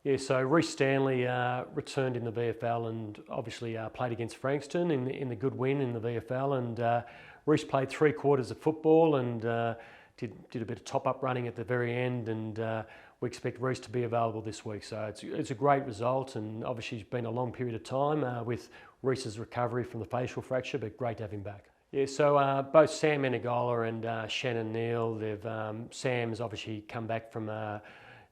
Yeah, so Rhys Stanley returned in the VFL and obviously played against Frankston in the good win in the VFL. And Rhys played 3/4 of football and did a bit of top-up running at the very end. And we expect Rhys to be available this week. So it's a great result, and obviously it's been a long period of time with Rhys's recovery from the facial fracture, but great to have him back. Yeah, so both Sam Menegola and Shannon Neal, Sam's obviously come back from a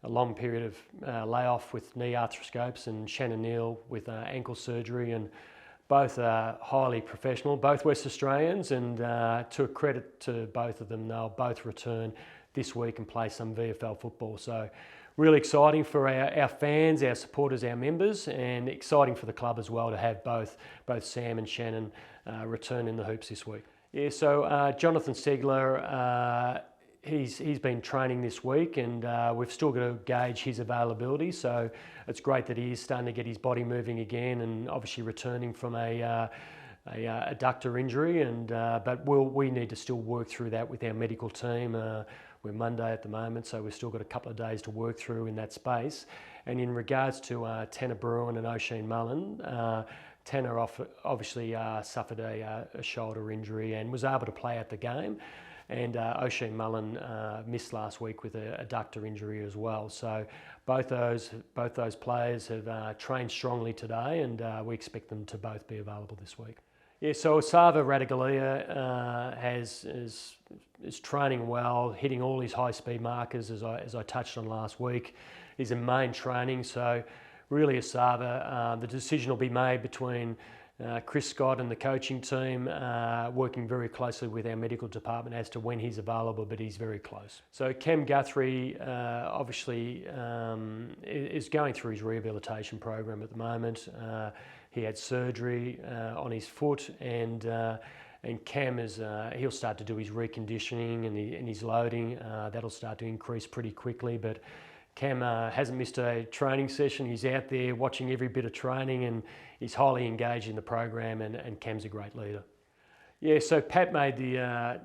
long period of layoff with knee arthroscopes, and Shannon Neal with ankle surgery, and both are highly professional, both West Australians, and to a credit to both of them, they'll both return this week and play some VFL football. So really exciting for our fans, our supporters, our members, and exciting for the club as well to have both Sam and Shannon return in the hoops this week. Yeah, so Jonathan Ceglar, he's been training this week, and we've still got to gauge his availability. So it's great that he is starting to get his body moving again, and obviously returning from a adductor injury. And but we need to still work through that with our medical team. We're Monday at the moment, so we've still got a couple of days to work through in that space. And in regards to Tanner Bruhn and O'Sheen Mullin, Tanner obviously suffered a shoulder injury and was able to play at the game. And O'Sheen Mullin missed last week with a adductor injury as well. So both those players have trained strongly today, and we expect them to both be available this week. Yeah, so Osava Radagalia is training well, hitting all his high-speed markers as I touched on last week. He's in main training, so really Osava, the decision will be made between Chris Scott and the coaching team, working very closely with our medical department as to when he's available, but he's very close. So Cam Guthrie obviously is going through his rehabilitation program at the moment. He had surgery on his foot, and Cam he'll start to do his reconditioning and his loading. That'll start to increase pretty quickly, but Cam hasn't missed a training session. He's out there watching every bit of training, and he's highly engaged in the program, and Cam's a great leader. Yeah, so Pat made the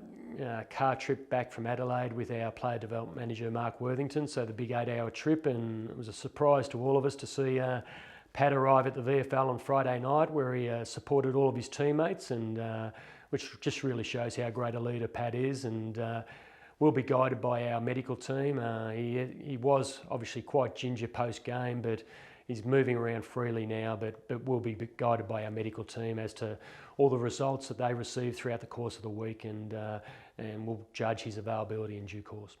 car trip back from Adelaide with our player development manager, Mark Worthington, so the big 8-hour trip, and it was a surprise to all of us to see Pat arrive at the VFL on Friday night, where he supported all of his teammates, and which just really shows how great a leader Pat is. And we'll be guided by our medical team. He was obviously quite ginger post-game, but he's moving around freely now, but we'll be guided by our medical team as to all the results that they receive throughout the course of the week, and we'll judge his availability in due course.